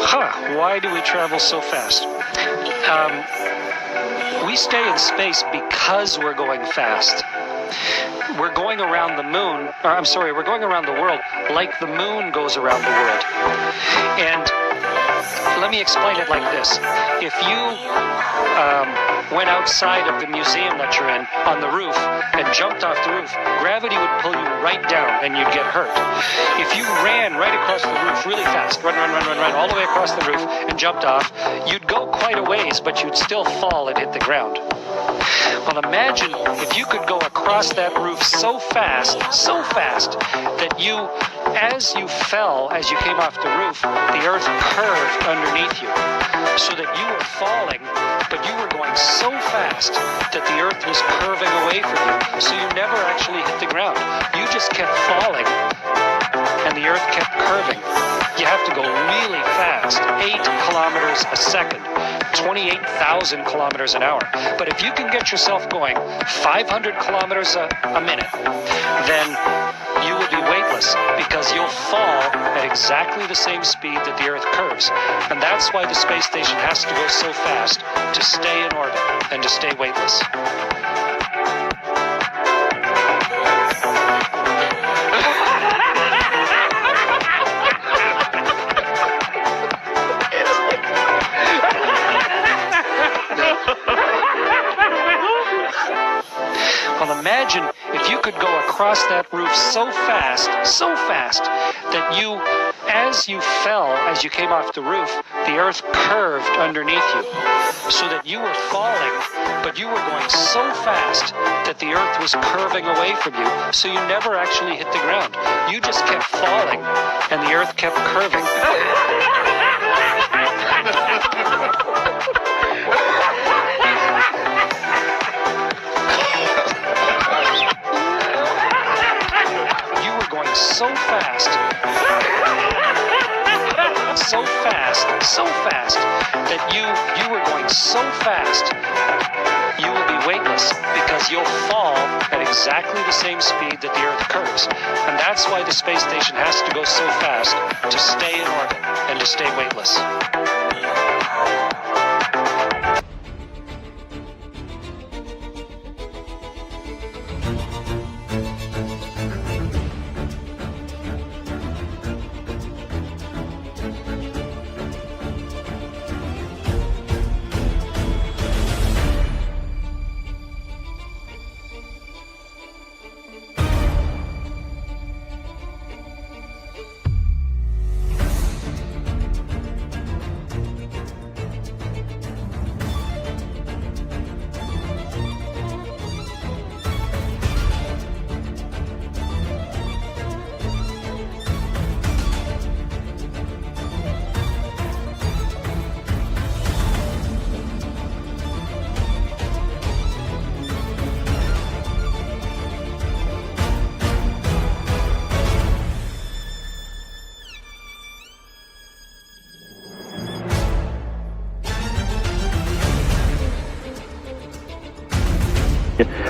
Why do we travel so fast? We stay in space because we're going fast. We're going around the moon, we're going around the world like the moon goes around the world. And let me explain it like this. If you went outside of the museum that you're in on the roof and jumped off the roof, gravity would pull you right down and you'd get hurt. If you ran right across the roof really fast, run, all the way across the roof and jumped off, you'd go quite a ways, but you'd still fall and hit the ground. Well, imagine if you could go across that roof so fast, that you, as you fell, as you came off the roof, the earth curved underneath you, so that you were falling, but you were going so fast that the earth was curving away from you, so you never actually hit the ground. You just kept falling, and the earth kept curving. You have to go really fast, 8 kilometers a second, 28,000 kilometers an hour. But if you can get yourself going 500 kilometers a minute, then you will be weightless because you'll fall at exactly the same speed that the earth curves. And that's why the space station has to go so fast to stay in orbit and to stay weightless. Well, imagine if you could go across that roof so fast, that you, as you fell, as you came off the roof, the earth curved underneath you, so that you were falling, but you were going so fast that the earth was curving away from you, so you never actually hit the ground. You just kept falling, and the earth kept curving. So fast that you were going so fast, you will be weightless because you'll fall at exactly the same speed that the earth curves. And that's why the space station has to go so fast to stay in orbit and to stay weightless.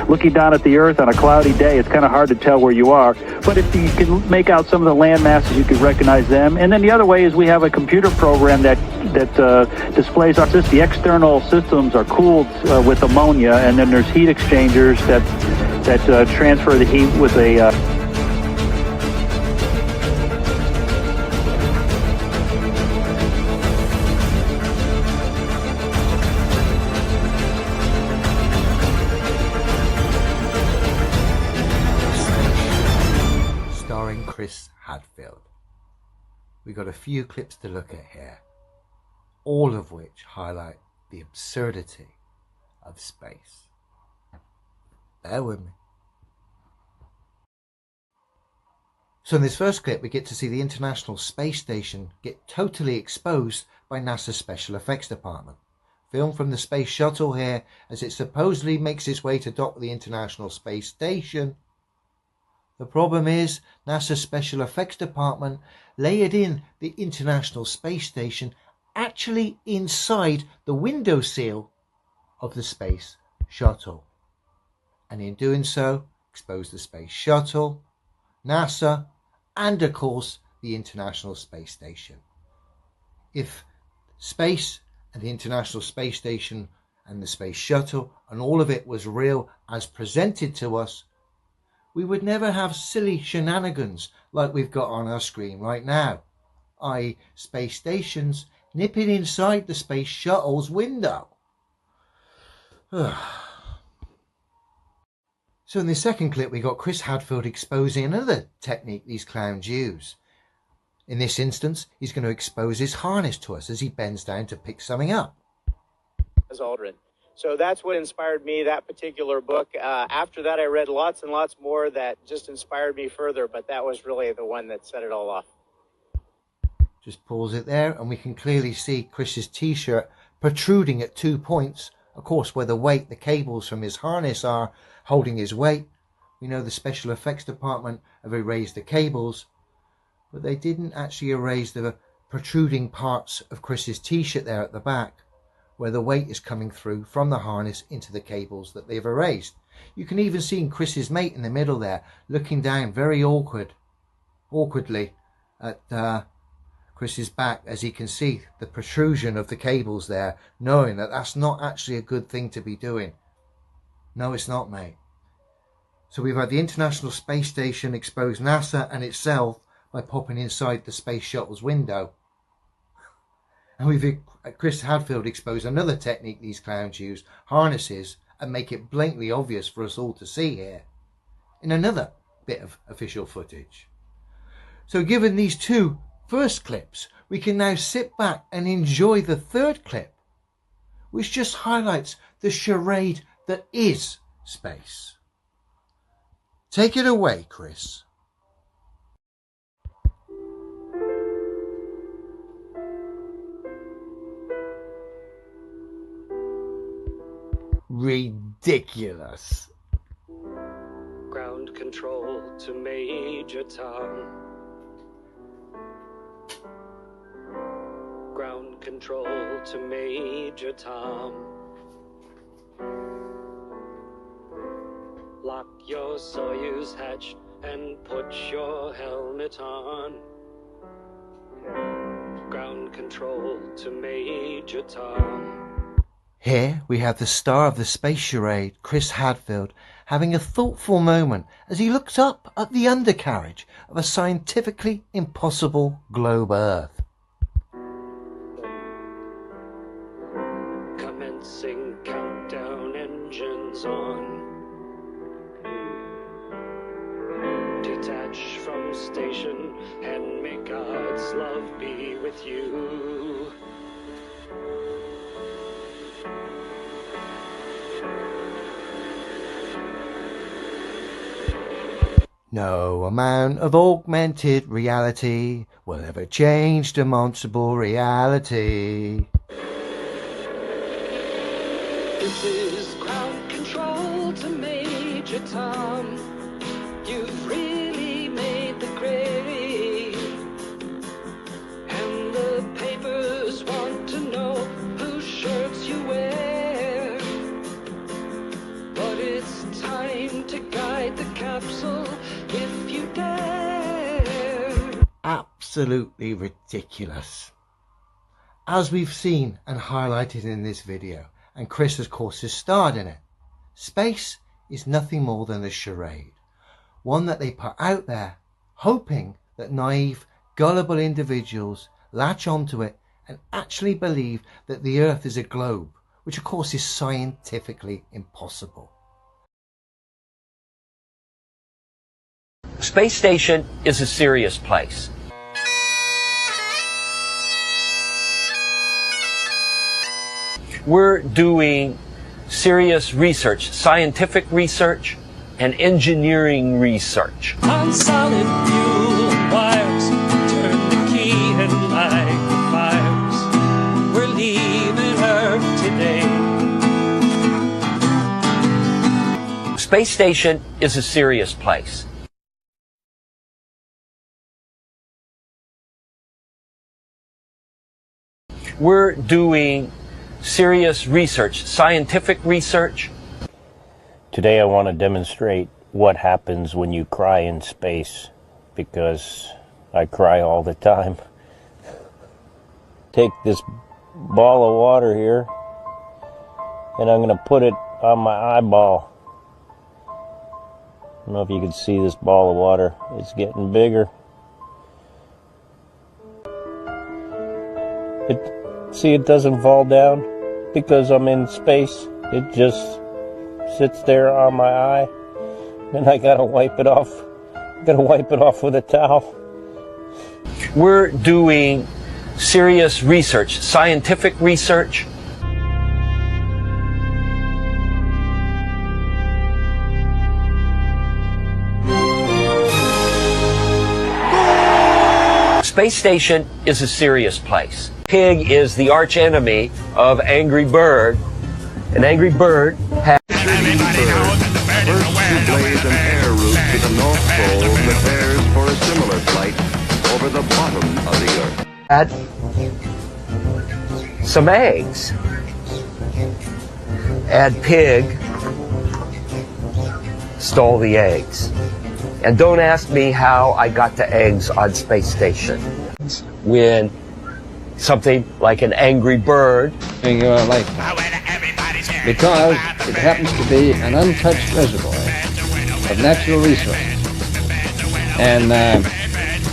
Looking down at the Earth on a cloudy day, it's kind of hard to tell where you are. But if you can make out some of the land masses, you can recognize them. And then the other way is we have a computer program that displays us. The external systems are cooled with ammonia, and then there's heat exchangers that transfer the heat with a We've got a few clips to look at here, all of which highlight the absurdity of space. Bear with me. So in this first clip, we get to see the International Space Station get totally exposed by NASA's Special Effects Department. Filmed from the Space Shuttle here as it supposedly makes its way to dock with the International Space Station. The problem is NASA's Special Effects Department layered in the International Space Station actually inside the windowsill of the Space Shuttle. And in doing so, exposed the Space Shuttle, NASA, and of course the International Space Station. if space and the International Space Station and the Space Shuttle and all of it was real as presented to us, we would never have silly shenanigans like we've got on our screen right now, i.e. space stations nipping inside the Space Shuttle's window. So in the second clip we got Chris Hadfield exposing another technique these clowns use. In this instance, he's going to expose his harness to us as he bends down to pick something up. Aldrin. So that's what inspired me, that particular book. After that, I read lots and lots more that just inspired me further, but that was really the one that set it all off. Just pause it there, and we can clearly see Chris's t-shirt protruding at 2 points. Of course, where the cables from his harness are holding his weight. We know the special effects department have erased the cables, but they didn't actually erase the protruding parts of Chris's t-shirt there at the back, where the weight is coming through from the harness into the cables that they've erased. You can even see Chris's mate in the middle there, looking down very awkwardly at Chris's back, as he can see the protrusion of the cables there, knowing that that's not actually a good thing to be doing. No, it's not, mate. So we've had the International Space Station expose NASA and itself by popping inside the Space Shuttle's window. And we've Chris Hadfield exposed another technique these clowns use, harnesses, and make it blatantly obvious for us all to see here in another bit of official footage. So given these two first clips, we can now sit back and enjoy the third clip, which just highlights the charade that is space. Take it away, Chris. Ridiculous. Ground control to Major Tom. Ground control to Major Tom. Lock your Soyuz hatch and put your helmet on. Ground control to Major Tom. Here we have the star of the space charade, Chris Hadfield, having a thoughtful moment as he looks up at the undercarriage of a scientifically impossible globe Earth. Commencing countdown, engines on. Detach from station and may God's love be with you. No amount of augmented reality will ever change demonstrable reality. This is ground control to Major Tom. You've really made the grade. And the papers want to know whose shirts you wear. But it's time to guide the capsule if you dare. Absolutely ridiculous. As we've seen and highlighted in this video, and Chris of course has starred in it, space is nothing more than a charade. One that they put out there, hoping that naive, gullible individuals latch onto it and actually believe that the Earth is a globe, which of course is scientifically impossible. Space station is a serious place. We're doing serious research, scientific research and engineering research. On solid fuel wires, turn the key and light the fires. We're leaving Earth today. Space station is a serious place. We're doing serious research, scientific research. Today I want to demonstrate what happens when you cry in space, because I cry all the time. take this ball of water here and I'm going to put it on my eyeball. I don't know if you can see this ball of water. It's getting bigger. See, it doesn't fall down because I'm in space. It just sits there on my eye, and I gotta wipe it off. Gotta wipe it off with a towel. We're doing serious research, scientific research. Space station is a serious place. Pig is the arch enemy of Angry Bird. An Angry Bird has First to blaze an air route to the North Pole prepares for a similar flight over the bottom of the Earth. had some eggs. And Pig stole the eggs. And don't ask me how I got the eggs on space station. When something like an Angry Bird in your lifetime, because it happens to be an untouched reservoir of natural resources. And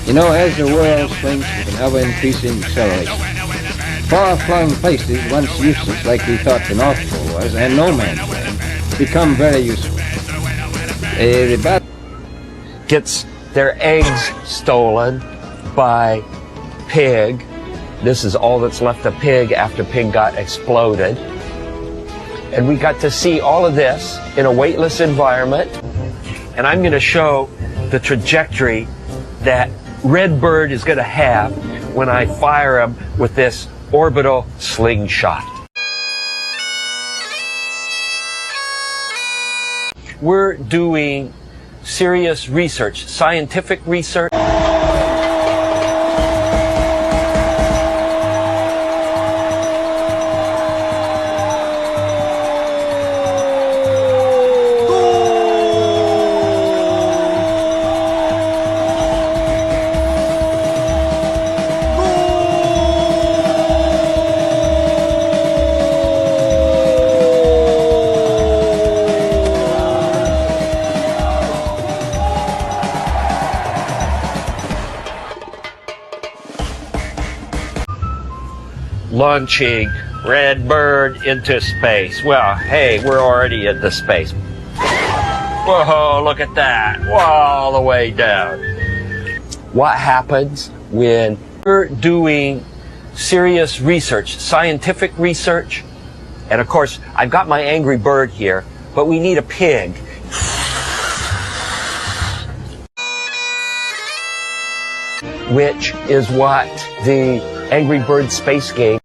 you know, as the world swings with an ever-increasing acceleration, far-flung places once useless, like we thought the North Pole was, and no man's land, become very useful. gets their eggs stolen by Pig. This is all that's left of Pig after Pig got exploded. And we got to see all of this in a weightless environment. And I'm going to show the trajectory that Redbird is going to have when I fire him with this orbital slingshot. We're doing serious research, scientific research. Launching Redbird into space. Well, hey, we're already into space. Whoa, look at that. Whoa, all the way down. What happens when we're doing serious research, scientific research? And of course, I've got my Angry Bird here, but we need a pig. Which is what the Angry Bird space game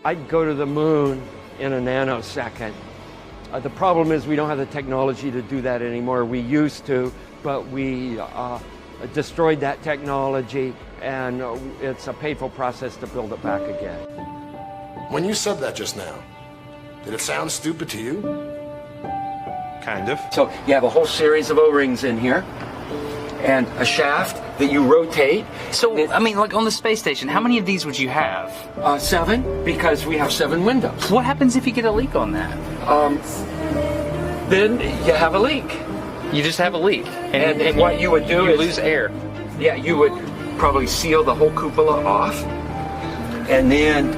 I'd go to the moon in a nanosecond. The problem is we don't have the technology to do that anymore. We used to, but we destroyed that technology, and it's a painful process to build it back again. When you said that just now, did it sound stupid to you? Kind of. So you have a whole series of O-rings in here, and a shaft that you rotate. So, I mean, like on the space station, how many of these would you have? 7, because we have 7 windows. What happens if you get a leak on that? Then you have a leak. You just have a leak. And what you would do is... lose air. Yeah, you would probably seal the whole cupola off. And then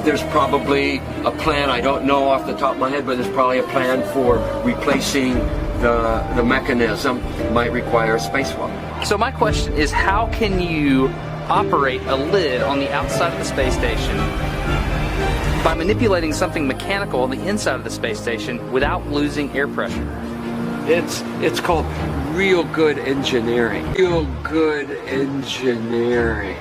there's probably a plan, I don't know off the top of my head, but there's probably a plan for replacing the mechanism. Might require a spacewalk. So my question is, how can you operate a lid on the outside of the space station by manipulating something mechanical on the inside of the space station without losing air pressure? It's called real good engineering. Real good engineering.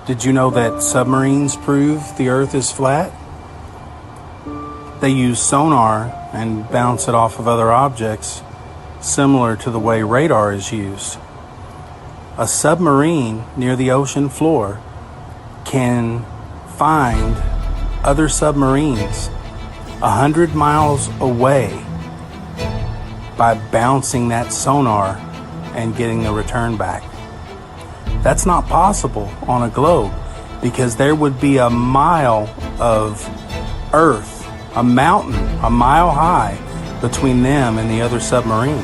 Did you know that submarines prove the Earth is flat? They use sonar and bounce it off of other objects, similar to the way radar is used. A submarine near the ocean floor can find other submarines 100 miles away by bouncing that sonar and getting the return back. That's not possible on a globe because there would be a mile of Earth, a mountain, a mile high between them and the other submarine.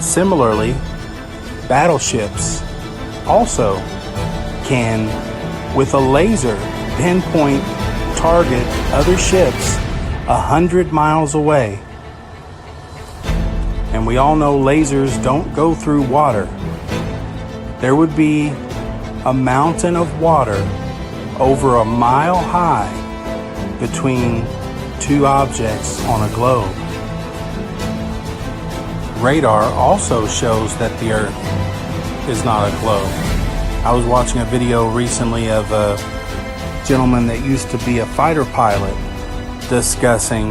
Similarly, battleships also can, with a laser, pinpoint target other ships 100 miles away. And we all know lasers don't go through water. There would be a mountain of water over a mile high between two objects on a globe. Radar also shows that the Earth is not a globe. I was watching a video recently of a gentleman that used to be a fighter pilot discussing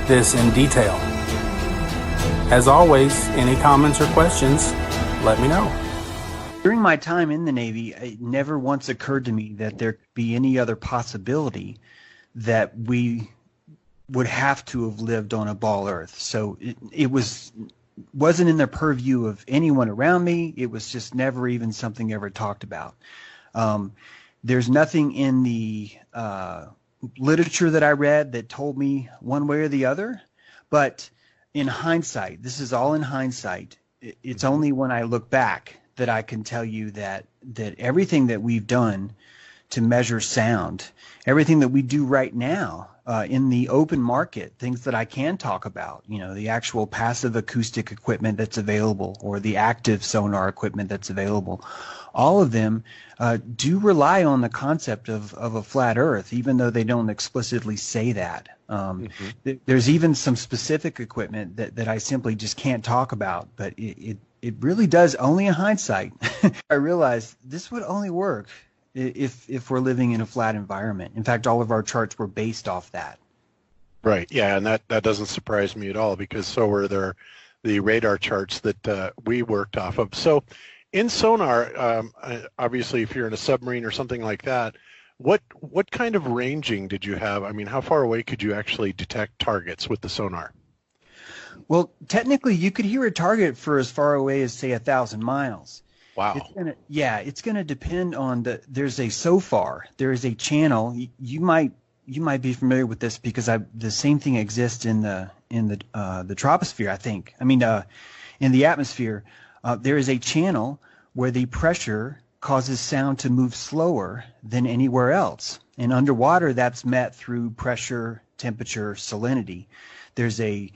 this in detail. As always, any comments or questions, let me know. During my time in the Navy, it never once occurred to me that there could be any other possibility that we would have to have lived on a ball Earth. So it wasn't in the purview of anyone around me. It was just never even something ever talked about. There's nothing in the literature that I read that told me one way or the other. But in hindsight, this is all in hindsight. It's only when I look back that I can tell you that everything that we've done to measure sound, everything that we do right now in the open market, things that I can talk about, the actual passive acoustic equipment that's available or the active sonar equipment that's available, all of them do rely on the concept of a flat Earth, even though they don't explicitly say that. There's even some specific equipment that I simply just can't talk about, but it really does, only in hindsight. I realized this would only work if we're living in a flat environment. In fact, all of our charts were based off that. Right. Yeah, and that doesn't surprise me at all, because so were the radar charts that we worked off of. So in sonar, obviously, if you're in a submarine or something like that, what kind of ranging did you have? I mean, how far away could you actually detect targets with the sonar? Well, technically, you could hear a target for as far away as, say, 1,000 miles. Wow. It's gonna depend on there's a SOFAR. There is a channel. You might be familiar with this because the same thing exists in the troposphere, I think. I mean, in the atmosphere, there is a channel where the pressure causes sound to move slower than anywhere else. And underwater, that's met through pressure, temperature, salinity. There's an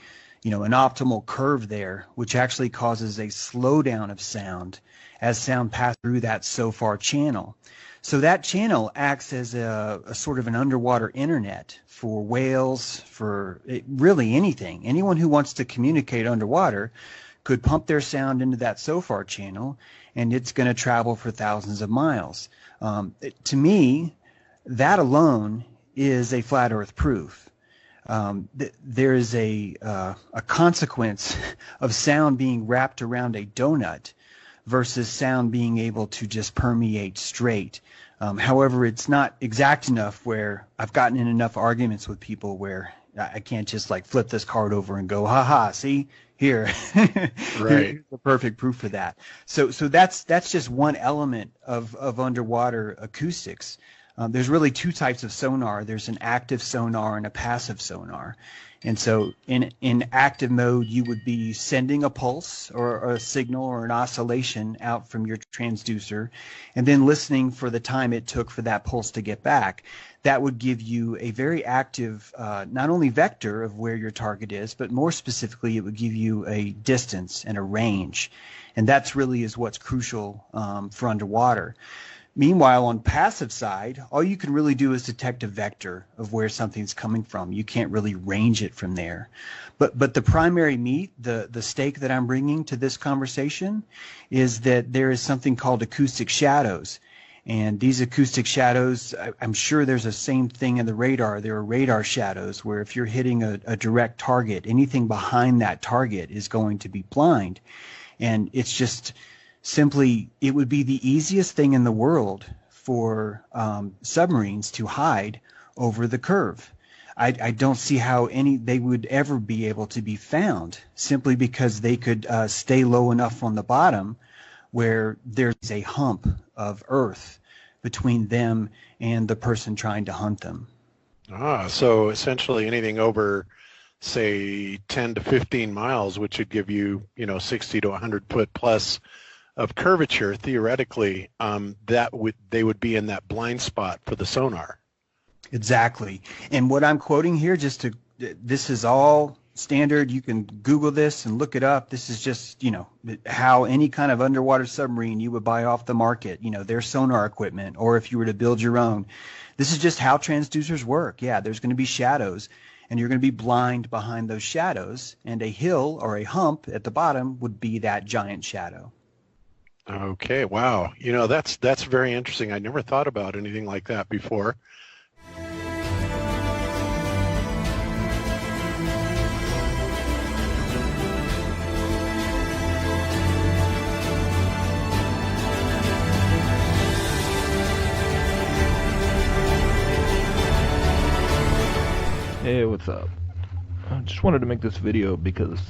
optimal curve there, which actually causes a slowdown of sound as sound passes through that SOFAR channel. So that channel acts as a sort of an underwater internet for whales, for really anything. Anyone who wants to communicate underwater could pump their sound into that SOFAR channel, and it's going to travel for thousands of miles. To me, that alone is a flat Earth proof. There is a consequence of sound being wrapped around a donut versus sound being able to just permeate straight. However, it's not exact enough where I've gotten in enough arguments with people where I can't just like flip this card over and go, haha, see here. Right. Here's the perfect proof for that. So that's just one element of underwater acoustics. There's really two types of sonar. There's an active sonar and a passive sonar. And so in active mode, you would be sending a pulse or a signal or an oscillation out from your transducer and then listening for the time it took for that pulse to get back. That would give you a very active, not only vector of where your target is, but more specifically, it would give you a distance and a range. And that's really is what's crucial for underwater. Meanwhile, on passive side, all you can really do is detect a vector of where something's coming from. You can't really range it from there. But the primary meat, the stake that I'm bringing to this conversation is that there is something called acoustic shadows. And these acoustic shadows, I'm sure there's the same thing in the radar. There are radar shadows where if you're hitting a direct target, anything behind that target is going to be blind. And it's just simply, it would be the easiest thing in the world for submarines to hide over the curve. I don't see how they would ever be able to be found simply because they could stay low enough on the bottom where there's a hump of earth between them and the person trying to hunt them. So essentially anything over, say, 10 to 15 miles, which would give you, 60 to 100 foot plus of curvature, theoretically, they would be in that blind spot for the sonar. Exactly. And what I'm quoting here, this is all standard. You can Google this and look it up. This is just, how any kind of underwater submarine you would buy off the market, their sonar equipment, or if you were to build your own. This is just how transducers work. Yeah, there's going to be shadows, and you're going to be blind behind those shadows, and a hill or a hump at the bottom would be that giant shadow. Okay, wow. That's very interesting. I never thought about anything like that before. what's up? I just wanted to make this video because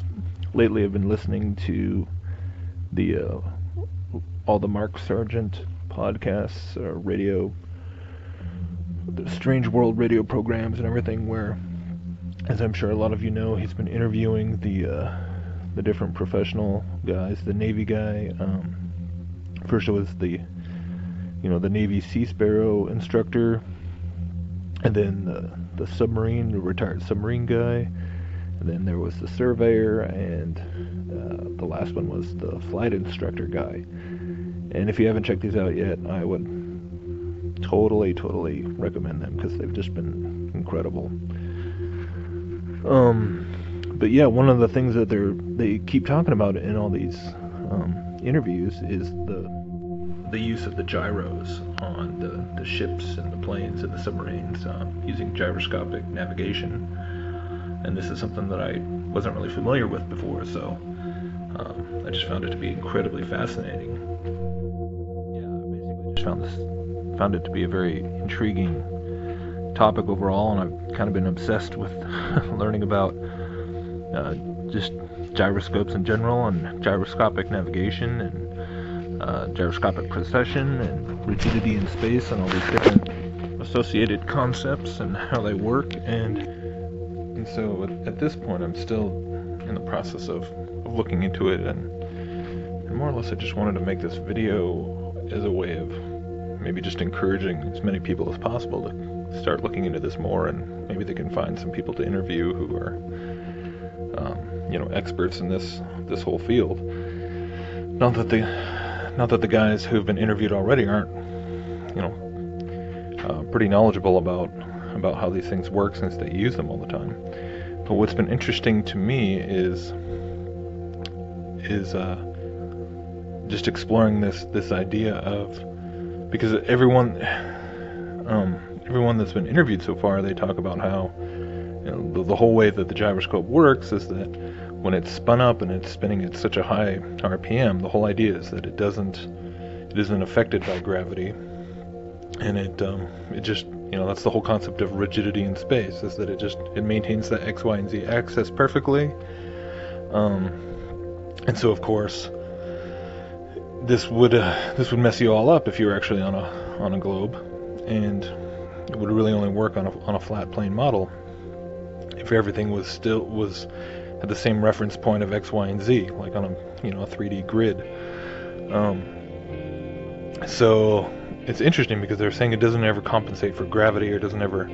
lately I've been listening to the all the Mark Sargent podcasts, radio, the Strange World radio programs and everything, where, as I'm sure a lot of you know, he's been interviewing the different professional guys. The Navy guy, first it was the Navy Sea Sparrow instructor, and then the retired submarine guy, and then there was the surveyor, and the last one was the flight instructor guy. And if you haven't checked these out yet, I would totally recommend them, because they've just been incredible. But yeah, one of the things that they keep talking about in all these interviews is the use of the gyros on the ships and the planes and the submarines, using gyroscopic navigation. And this is something that I wasn't really familiar with before, so I just found it to be incredibly fascinating. Yeah, basically just found it to be a very intriguing topic overall, and I've kind of been obsessed with learning about just gyroscopes in general, and gyroscopic navigation, and gyroscopic precession, and rigidity in space, and all these different associated concepts and how they work. And so at this point, I'm still in the process of looking into it, and more or less I just wanted to make this video as a way of maybe just encouraging as many people as possible to start looking into this more, and maybe they can find some people to interview who are experts in this whole field. Not that the guys who've been interviewed already aren't pretty knowledgeable about how these things work, since they use them all the time. But what's been interesting to me is just exploring this idea of, because everyone that's been interviewed so far, they talk about how the whole way that the gyroscope works is that when it's spun up and it's spinning at such a high RPM, the whole idea is that it isn't affected by gravity, and it just, that's the whole concept of rigidity in space, is that it maintains that X, Y, and Z axis perfectly. And so of course this would mess you all up if you were actually on a globe, and it would really only work on a flat plane model if everything was at the same reference point of X, Y, and Z, like on a 3D grid. So it's interesting because they're saying it doesn't ever compensate for gravity, or doesn't ever,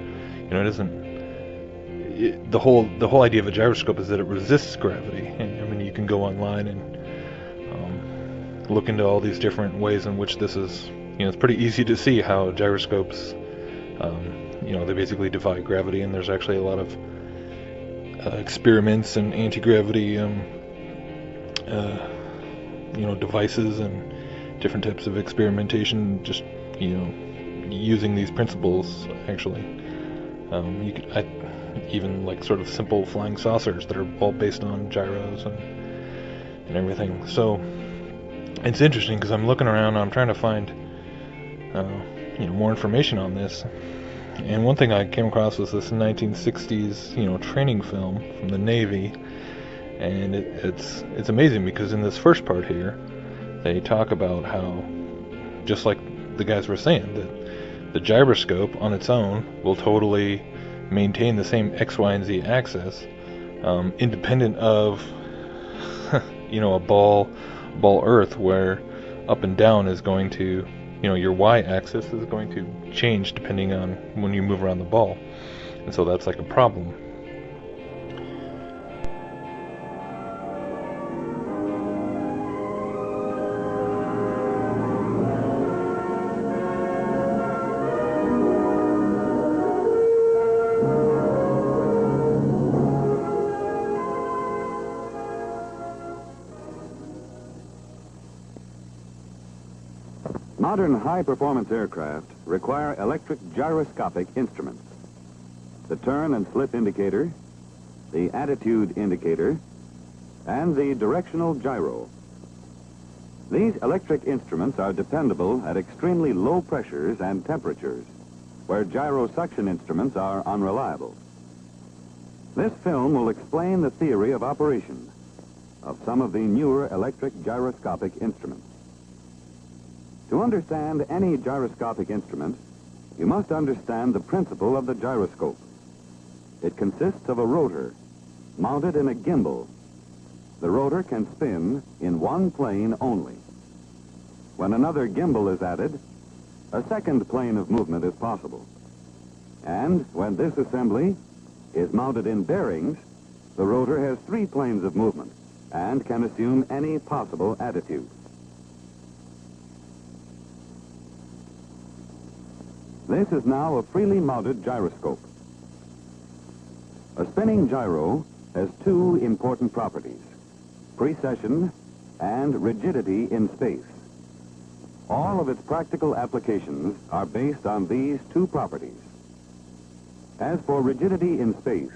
the whole idea of a gyroscope is that it resists gravity. And I mean, you can go online and look into all these different ways in which this is, it's pretty easy to see how gyroscopes, they basically defy gravity, and there's actually a lot of experiments and anti-gravity devices and different types of experimentation, just using these principles. Actually, even like sort of simple flying saucers that are all based on gyros and everything. So it's interesting because I'm looking around, I'm trying to find more information on this. And one thing I came across was this 1960s, training film from the Navy, and it's amazing because in this first part here, they talk about how, just like the guys were saying, that the gyroscope on its own will totally maintain the same X, Y, and Z axis, independent of, a ball Earth, where up and down is going to, your y-axis is going to change depending on when you move around the ball, and so that's like a problem. Modern high-performance aircraft require electric gyroscopic instruments. The turn and slip indicator, the attitude indicator, and the directional gyro. These electric instruments are dependable at extremely low pressures and temperatures, where gyro suction instruments are unreliable. This film will explain the theory of operation of some of the newer electric gyroscopic instruments. To understand any gyroscopic instrument, you must understand the principle of the gyroscope. It consists of a rotor mounted in a gimbal. The rotor can spin in one plane only. When another gimbal is added, a second plane of movement is possible. And when this assembly is mounted in bearings, the rotor has 3 planes of movement and can assume any possible attitude. This is now a freely mounted gyroscope. A spinning gyro has 2 important properties: precession and rigidity in space. All of its practical applications are based on these 2 properties. As for rigidity in space,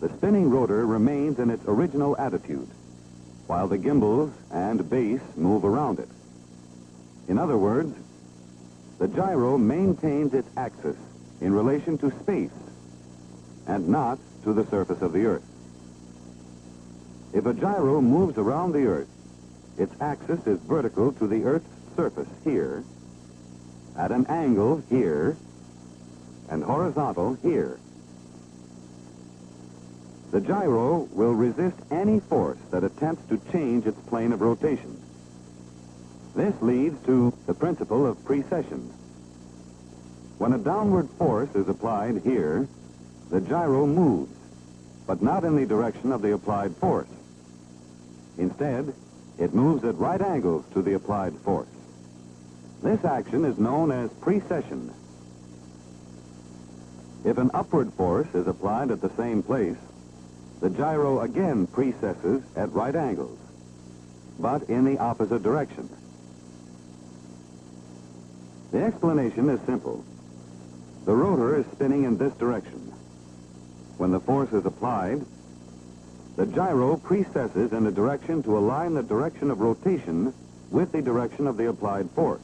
the spinning rotor remains in its original attitude, while the gimbals and base move around it. In other words, the gyro maintains its axis in relation to space and not to the surface of the Earth. If a gyro moves around the Earth, its axis is vertical to the Earth's surface here, at an angle here, and horizontal here. The gyro will resist any force that attempts to change its plane of rotation. This leads to the principle of precession. When a downward force is applied here, the gyro moves, but not in the direction of the applied force. Instead, it moves at right angles to the applied force. This action is known as precession. If an upward force is applied at the same place, the gyro again precesses at right angles, but in the opposite direction. The explanation is simple. The rotor is spinning in this direction. When the force is applied, the gyro precesses in a direction to align the direction of rotation with the direction of the applied force.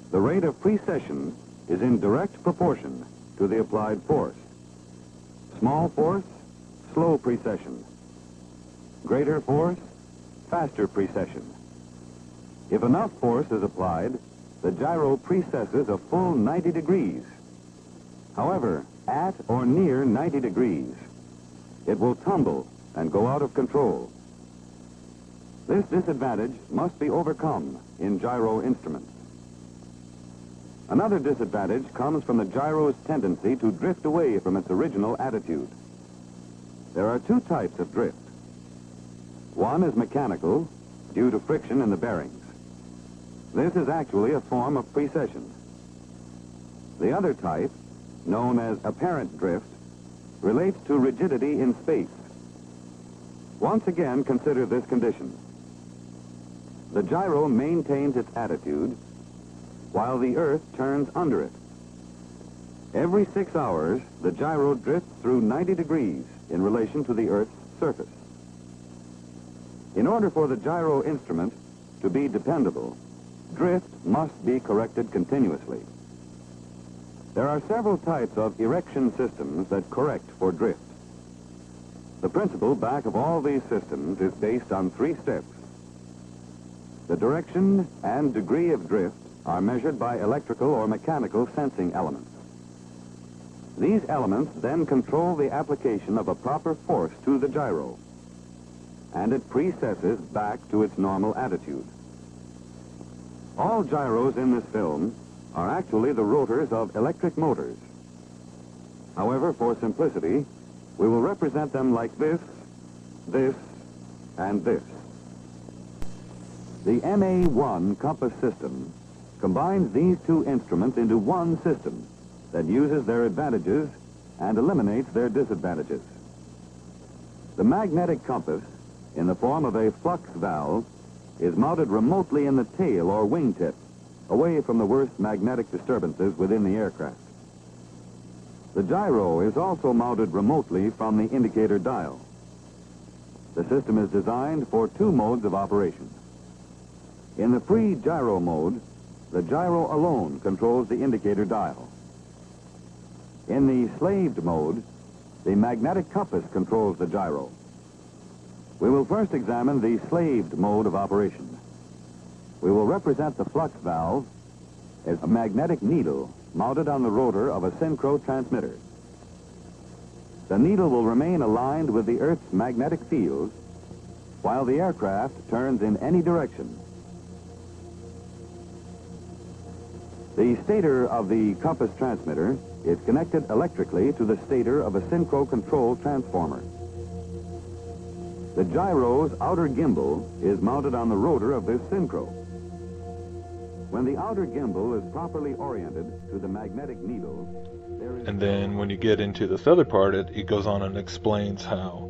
The rate of precession is in direct proportion to the applied force. Small force, slow precession. Greater force, faster precession. If enough force is applied, the gyro precesses a full 90 degrees. However, at or near 90 degrees, it will tumble and go out of control. This disadvantage must be overcome in gyro instruments. Another disadvantage comes from the gyro's tendency to drift away from its original attitude. There are 2 types of drift. One is mechanical, due to friction in the bearings. This is actually a form of precession. The other type, known as apparent drift, relates to rigidity in space. Once again, consider this condition. The gyro maintains its attitude while the Earth turns under it. Every 6 hours, the gyro drifts through 90 degrees in relation to the Earth's surface. In order for the gyro instrument to be dependable, drift must be corrected continuously. There are several types of erection systems that correct for drift. The principle back of all these systems is based on 3 steps. The direction and degree of drift are measured by electrical or mechanical sensing elements. These elements then control the application of a proper force to the gyro, and it precesses back to its normal attitude. All gyros in this film are actually the rotors of electric motors. However, for simplicity, we will represent them like this, this, and this. The MA1 compass system combines these 2 instruments into one system that uses their advantages and eliminates their disadvantages. The magnetic compass, in the form of a flux valve, is mounted remotely in the tail or wingtip, away from the worst magnetic disturbances within the aircraft. The gyro is also mounted remotely from the indicator dial. The system is designed for 2 modes of operation. In the free gyro mode, the gyro alone controls the indicator dial. In the slaved mode, the magnetic compass controls the gyro. We will first examine the slaved mode of operation. We will represent the flux valve as a magnetic needle mounted on the rotor of a synchro transmitter. The needle will remain aligned with the Earth's magnetic field while the aircraft turns in any direction. The stator of the compass transmitter is connected electrically to the stator of a synchro control transformer. The gyro's outer gimbal is mounted on the rotor of this synchro. When the outer gimbal is properly oriented to the magnetic needle, there is... And then when you get into this other part, it goes on and explains how.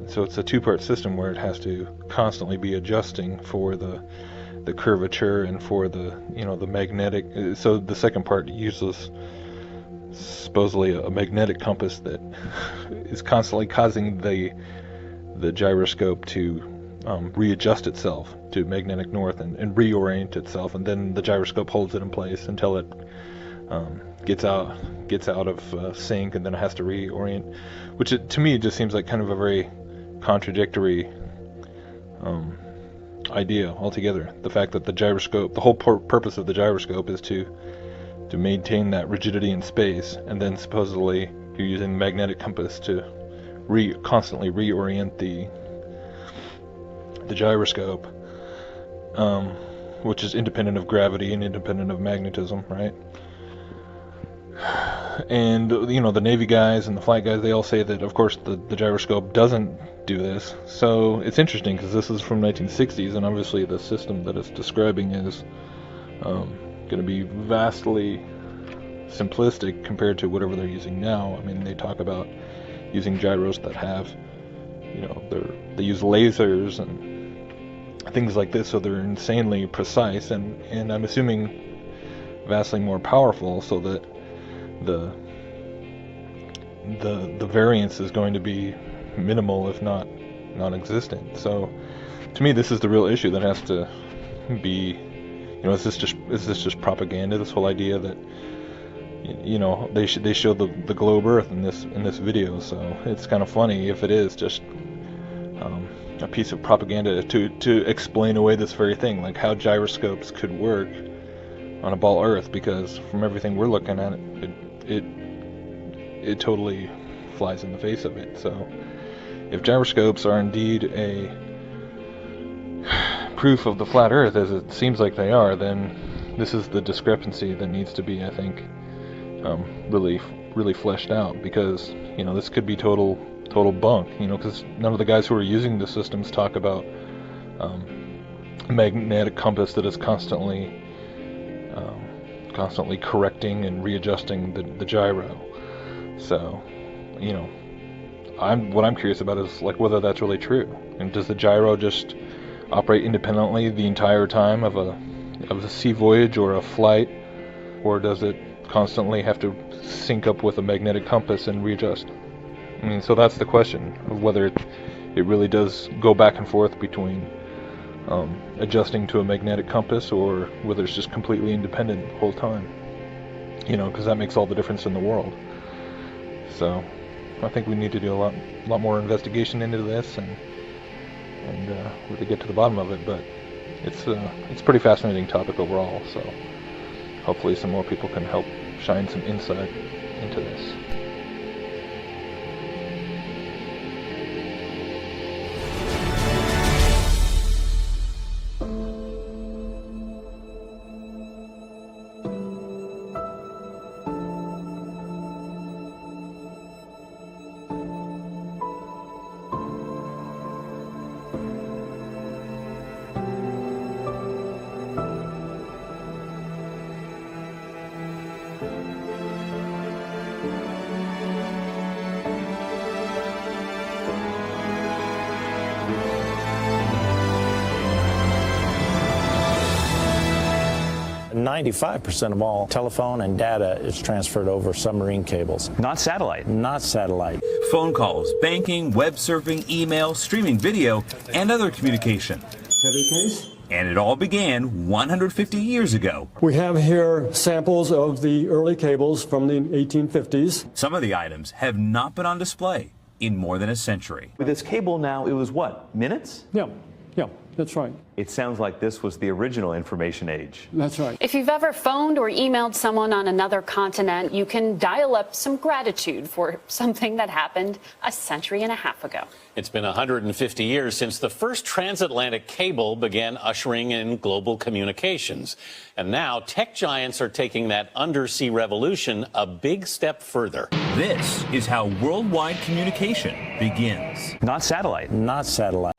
So it's a two-part system where it has to constantly be adjusting for the curvature and for the, you know, the magnetic. So the second part uses supposedly a magnetic compass that is constantly causing the gyroscope to readjust itself to magnetic north and reorient itself, and then the gyroscope holds it in place until it gets out of sync, and then it has to reorient, which to me just seems like kind of a very contradictory idea altogether. The fact that the gyroscope, the whole purpose of the gyroscope is to maintain that rigidity in space, and then supposedly you're using the magnetic compass to constantly reorient the gyroscope, which is independent of gravity and independent of magnetism, right? And, you know, the Navy guys and the flight guys, they all say that, of course, the gyroscope doesn't do this. So it's interesting because this is from 1960s, and obviously the system that it's describing is going to be vastly simplistic compared to whatever they're using now. I mean, they talk about using gyros that have, you know, they use lasers and things like this, so they're insanely precise, and I'm assuming vastly more powerful, so that the variance is going to be minimal, if not non-existent. So to me, this is the real issue that has to be, you know, is this just propaganda, this whole idea that, you know, they show the globe Earth in this video, so it's kind of funny if it is just a piece of propaganda to explain away this very thing, like how gyroscopes could work on a ball Earth, because from everything we're looking at, it totally flies in the face of it. So if gyroscopes are indeed a proof of the flat Earth, as it seems like they are, then this is the discrepancy that needs to be, I think, really fleshed out, because, you know, this could be total bunk, you know, because none of the guys who are using the systems talk about a magnetic compass that is constantly correcting and readjusting the gyro. So, you know, what I'm curious about is, like, whether that's really true, and does the gyro just operate independently the entire time of a sea voyage or a flight, or does it constantly have to sync up with a magnetic compass and readjust? I mean, so that's the question of whether it really does go back and forth between adjusting to a magnetic compass, or whether it's just completely independent the whole time. You know, because that makes all the difference in the world. So I think we need to do a lot more investigation into this and really get to the bottom of it. But it's a pretty fascinating topic overall. So hopefully some more people can help shine some insight into this. And 95% of all telephone and data is transferred over submarine cables. Not satellite. Not satellite. Phone calls, banking, web surfing, email, streaming video, and other communication. Heavy case? And it all began 150 years ago. We have here samples of the early cables from the 1850s. Some of the items have not been on display in more than a century. With this cable now, it was what, minutes? Yeah, that's right. It sounds like this was the original information age. That's right. If you've ever phoned or emailed someone on another continent, you can dial up some gratitude for something that happened a century and a half ago. It's been 150 years since the first transatlantic cable began ushering in global communications. And now tech giants are taking that undersea revolution a big step further. This is how worldwide communication begins. Not satellite. Not satellite.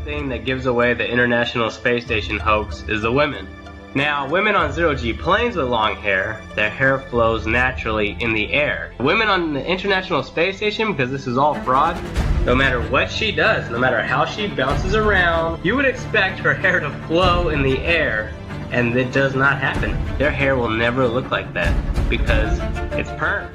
Thing that gives away the International Space Station hoax is the women. Now, women on zero-G planes with long hair, their hair flows naturally in the air. Women on the International Space Station, because this is all fraud, no matter what she does, no matter how she bounces around, you would expect her hair to flow in the air, and it does not happen. Their hair will never look like that, because it's perm.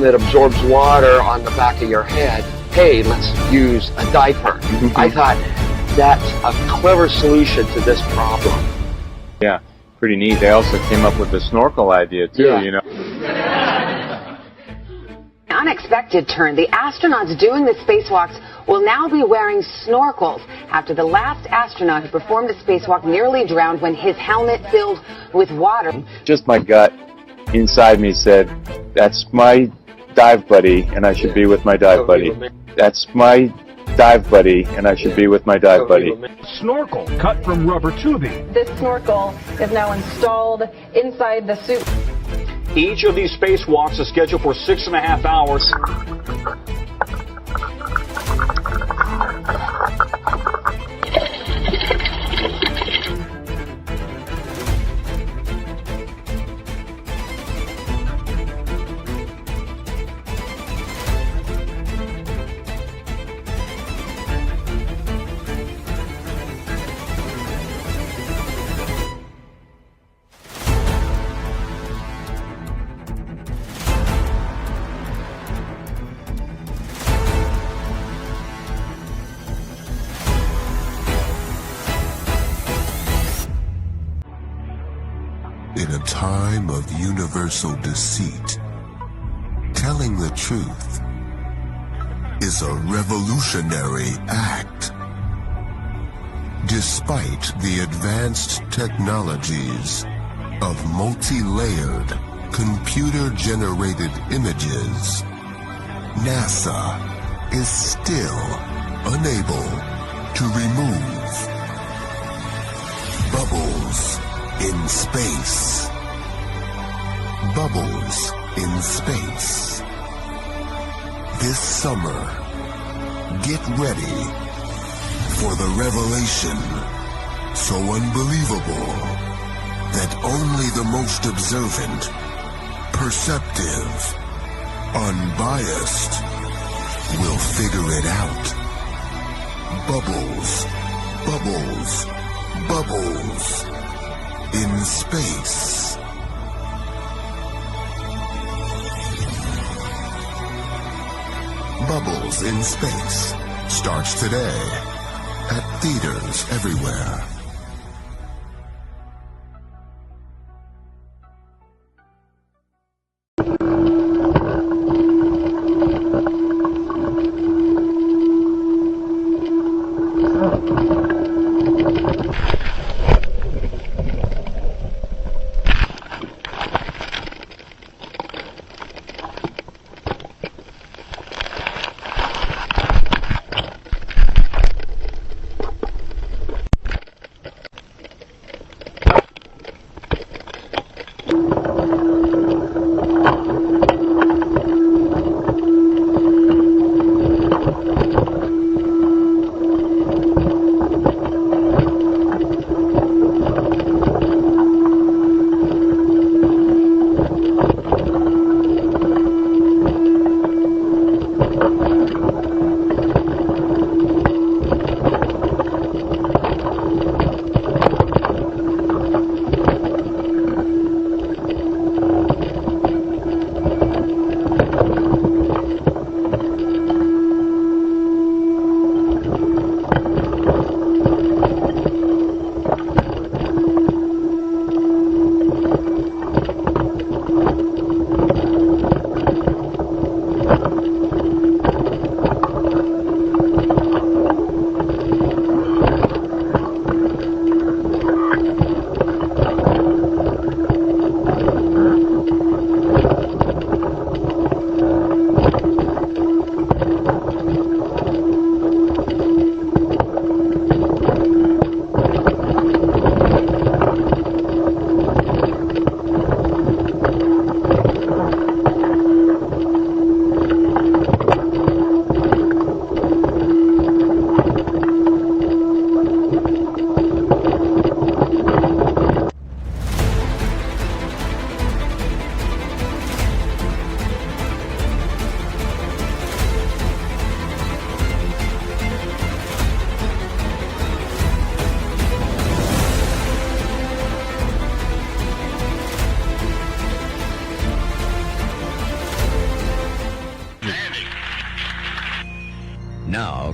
that absorbs water on the back of your head. Hey, let's use a diaper. I thought that's a clever solution to this problem. Yeah, pretty neat. They also came up with the snorkel idea too, Yeah. you know. Unexpected turn. The astronauts doing the spacewalks will now be wearing snorkels after the last astronaut who performed a spacewalk nearly drowned when his helmet filled with water. Just my gut inside me said, that's my dive buddy, and I should be with my dive buddy. That's my dive buddy, and I should be with my dive buddy. Snorkel cut from rubber tubing. This snorkel is now installed inside the suit. Each of these spacewalks is scheduled for 6.5 hours. In a time of universal deceit, telling the truth is a revolutionary act. Despite the advanced technologies of multi-layered, computer-generated images, NASA is still unable to remove bubbles in space. Bubbles in space. This summer, get ready for the revelation so unbelievable that only the most observant, perceptive, unbiased will figure it out. Bubbles, bubbles, bubbles in space. Bubbles in Space starts today at theaters everywhere.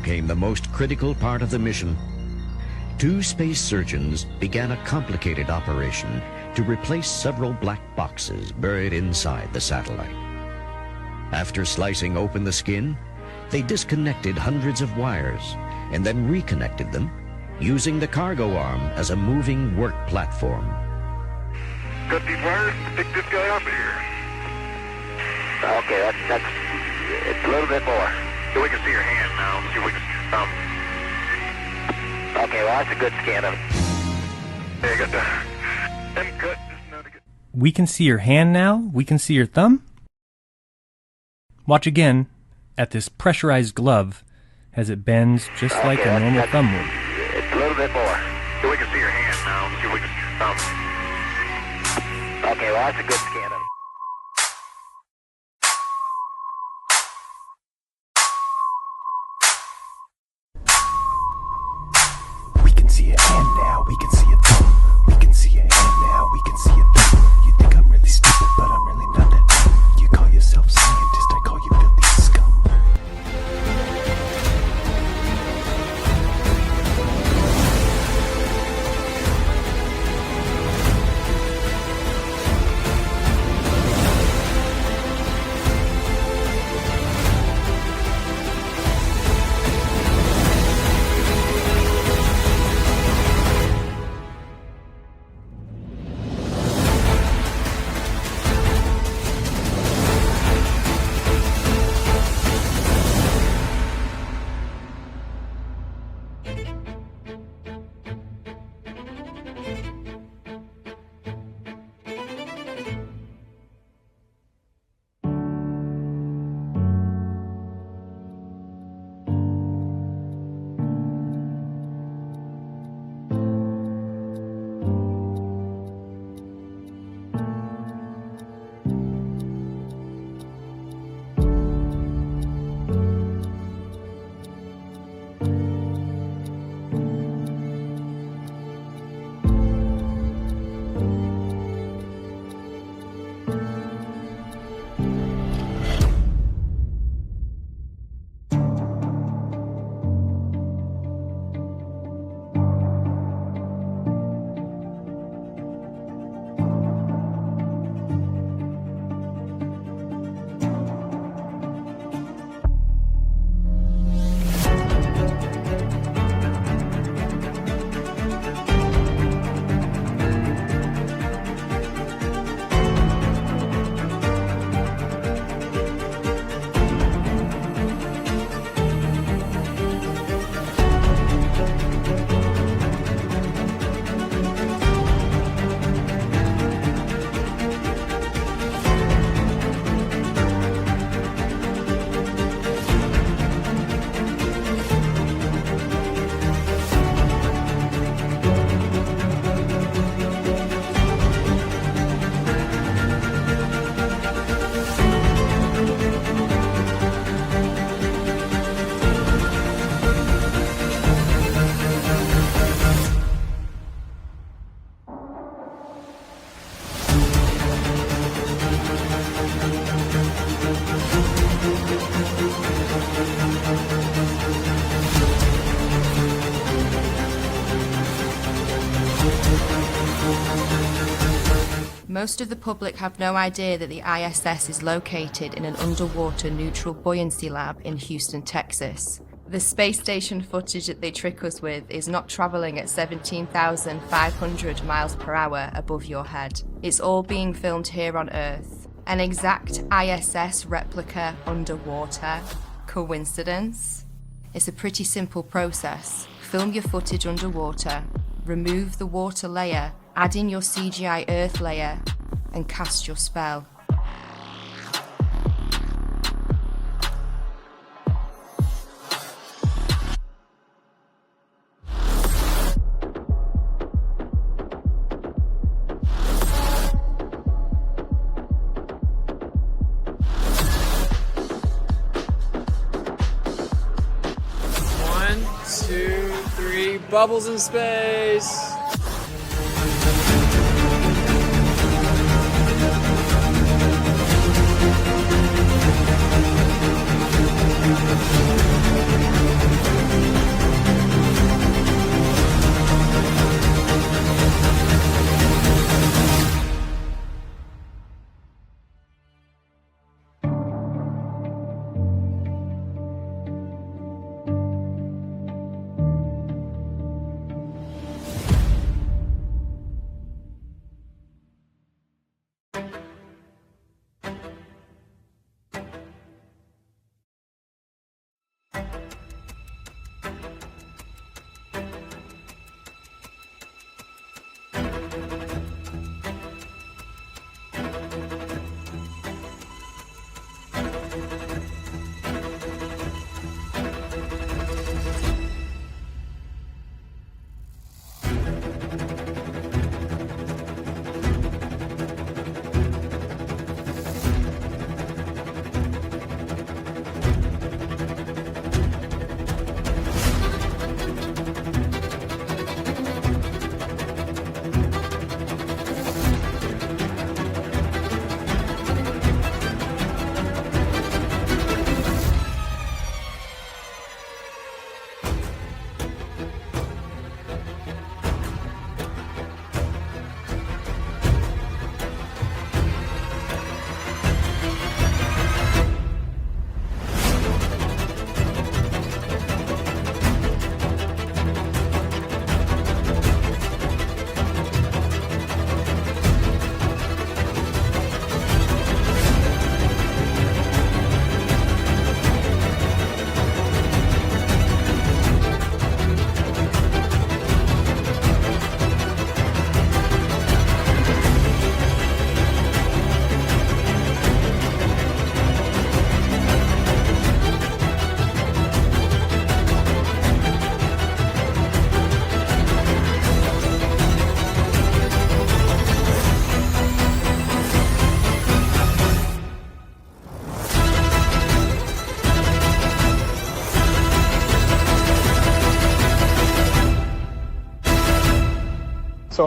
came the most critical part of the mission. Two space surgeons began a complicated operation to replace several black boxes buried inside the satellite. After slicing open the skin, they disconnected hundreds of wires and then reconnected them, using the cargo arm as a moving work platform. Cut these wires to pick this guy up here. Okay, that's it's a little bit more. So we can see your hand now. See if we can see your thumb. Okay, well that's a good scan of it. Yeah, you got them cut. We can see your hand now? We can see your thumb? Watch again at this pressurized glove as it bends just like a normal thumb would. It's a little bit more. So we can see your hand now. See if we can see your thumb. Okay, well that's a good scan of it. We can see your hand now, we can see your thumb. We can see your hand now, we can see your thumb. You think I'm really stupid, but I'm really not that dumb. You call yourself scientist, I call you filthy scum. Most of the public have no idea that the ISS is located in an underwater neutral buoyancy lab in Houston, Texas. The space station footage that they trick us with is not traveling at 17,500 miles per hour above your head. It's all being filmed here on Earth. An exact ISS replica underwater. Coincidence? It's a pretty simple process. Film your footage underwater, remove the water layer, add in your CGI Earth layer, and cast your spell. One, two, three, bubbles in space.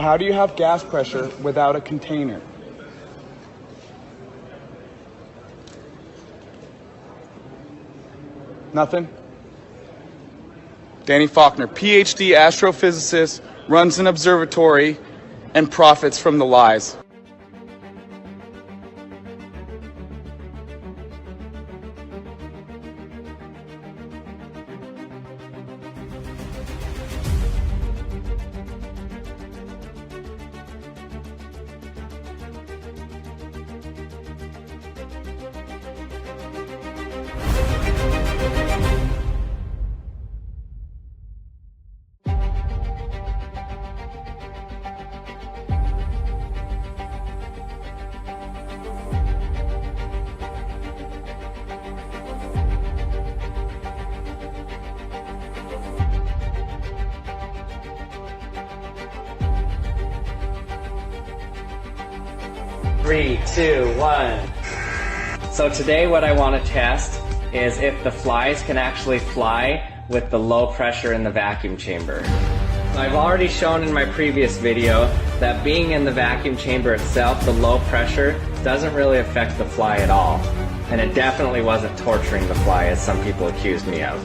So how do you have gas pressure without a container? Nothing? Danny Faulkner, PhD astrophysicist, runs an observatory and profits from the lies. Three, two, one. So today what I want to test is if the flies can actually fly with the low pressure in the vacuum chamber. I've already shown in my previous video that being in the vacuum chamber itself, the low pressure doesn't really affect the fly at all. And it definitely wasn't torturing the fly as some people accused me of.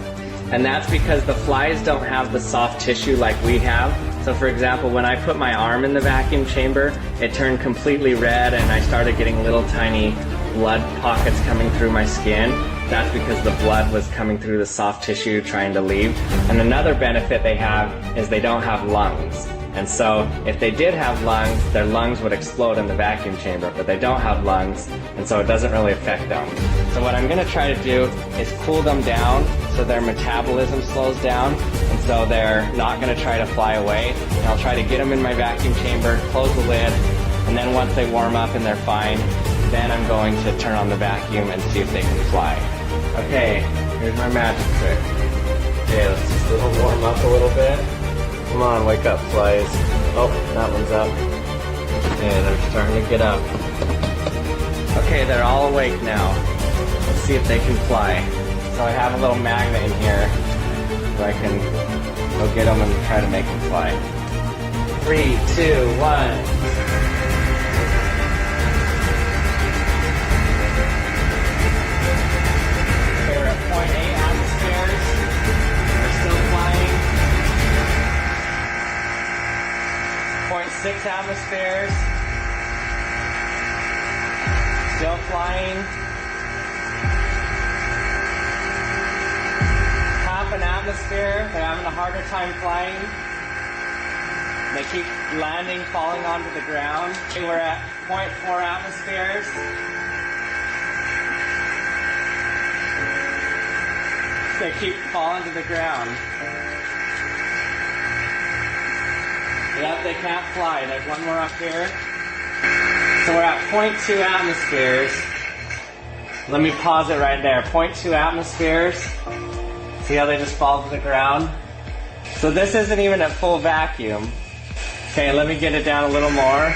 And that's because the flies don't have the soft tissue like we have. So for example, when I put my arm in the vacuum chamber, it turned completely red and I started getting little tiny blood pockets coming through my skin. That's because the blood was coming through the soft tissue trying to leave. And another benefit they have is they don't have lungs. And so if they did have lungs, their lungs would explode in the vacuum chamber, but they don't have lungs, and so it doesn't really affect them. So what I'm gonna try to do is cool them down so their metabolism slows down, and so they're not gonna try to fly away. And I'll try to get them in my vacuum chamber, close the lid, and then once they warm up and they're fine, then I'm going to turn on the vacuum and see if they can fly. Okay, here's my magic trick. Okay, let's just let them warm up a little bit. Come on, wake up, flies. Oh, that one's up. And they're starting to get up. Okay, they're all awake now. Let's see if they can fly. So I have a little magnet in here so I can go get them and try to make them fly. 3, 2, 1. They're at 0.8 atmospheres. They're still flying. 0.6 atmospheres. Still flying. Half an atmosphere. They're having a harder time flying. They keep landing, falling onto the ground. We're at 0.4 atmospheres. They keep falling to the ground. Yep, they can't fly. There's one more up here. So we're at 0.2 atmospheres. Let me pause it right there. 0.2 atmospheres. See how they just fall to the ground? So this isn't even at full vacuum. Okay, let me get it down a little more.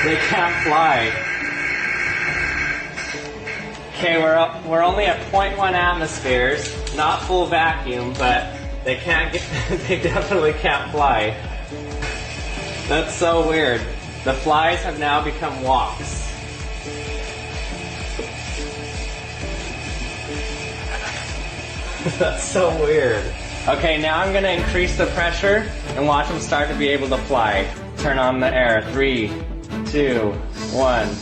They can't fly. Okay, we're only at 0.1 atmospheres, not full vacuum, but they can't get, they definitely can't fly. That's so weird. The flies have now become woks. That's so weird. Okay, now I'm gonna increase the pressure and watch them start to be able to fly. Turn on the air. 3, 2, 1.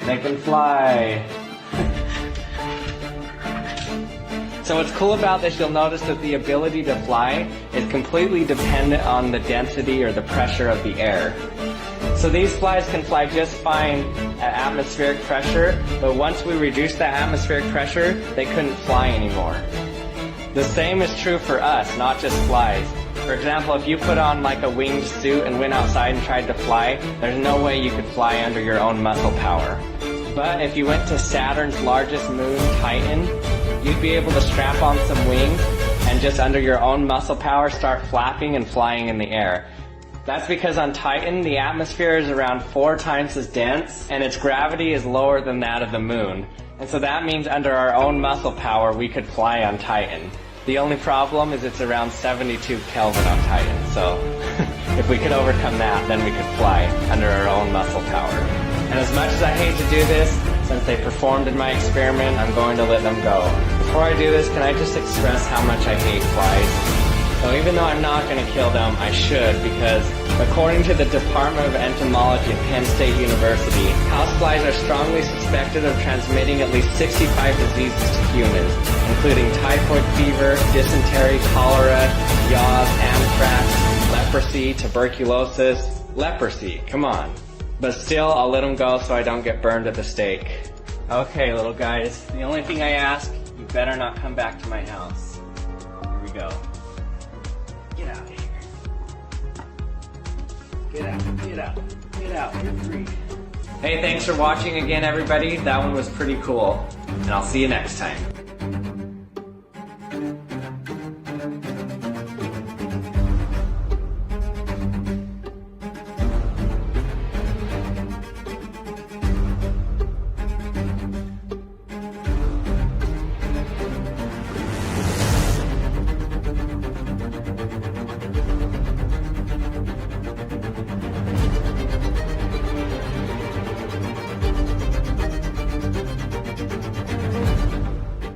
They can fly. So what's cool about this, you'll notice that the ability to fly is completely dependent on the density or the pressure of the air. So these flies can fly just fine at atmospheric pressure, but once we reduce that atmospheric pressure, they couldn't fly anymore. The same is true for us, not just flies. For example, if you put on like a winged suit and went outside and tried to fly, there's no way you could fly under your own muscle power. But if you went to Saturn's largest moon, Titan, you'd be able to strap on some wings and just under your own muscle power start flapping and flying in the air. That's because on Titan, the atmosphere is around 4 times as dense, and its gravity is lower than that of the moon. And so that means under our own muscle power, we could fly on Titan. The only problem is it's around 72 Kelvin on Titan, so if we could overcome that, then we could fly under our own muscle power. And as much as I hate to do this, since they performed in my experiment, I'm going to let them go. Before I do this, can I just express how much I hate flies? So even though I'm not going to kill them, I should, because according to the Department of Entomology at Penn State University, houseflies are strongly suspected of transmitting at least 65 diseases to humans, including typhoid fever, dysentery, cholera, yaws, anthrax, leprosy, tuberculosis. Leprosy, come on. But still, I'll let them go so I don't get burned at the stake. Okay, little guys, the only thing I ask, you better not come back to my house. Here we go. Get out of here. Get out, get out, get out, you're free. Hey, thanks for watching again, everybody. That one was pretty cool. And I'll see you next time.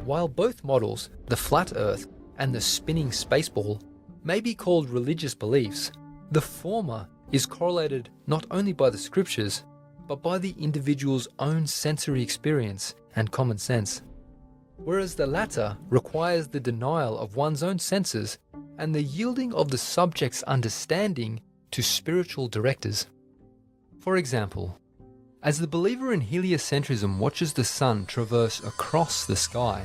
While both models, the flat Earth and the spinning spaceball, may be called religious beliefs, the former is correlated not only by the scriptures, but by the individual's own sensory experience and common sense. Whereas the latter requires the denial of one's own senses and the yielding of the subject's understanding to spiritual directors. For example, as the believer in heliocentrism watches the sun traverse across the sky,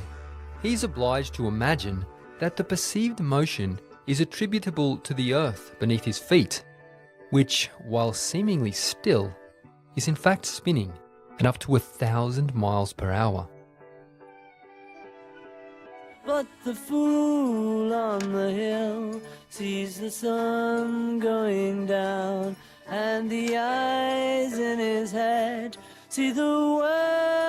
he is obliged to imagine that the perceived motion is attributable to the earth beneath his feet, which, while seemingly still, is in fact spinning at up to 1,000 miles per hour. But the fool on the hill sees the sun going down, and the eyes in his head see the world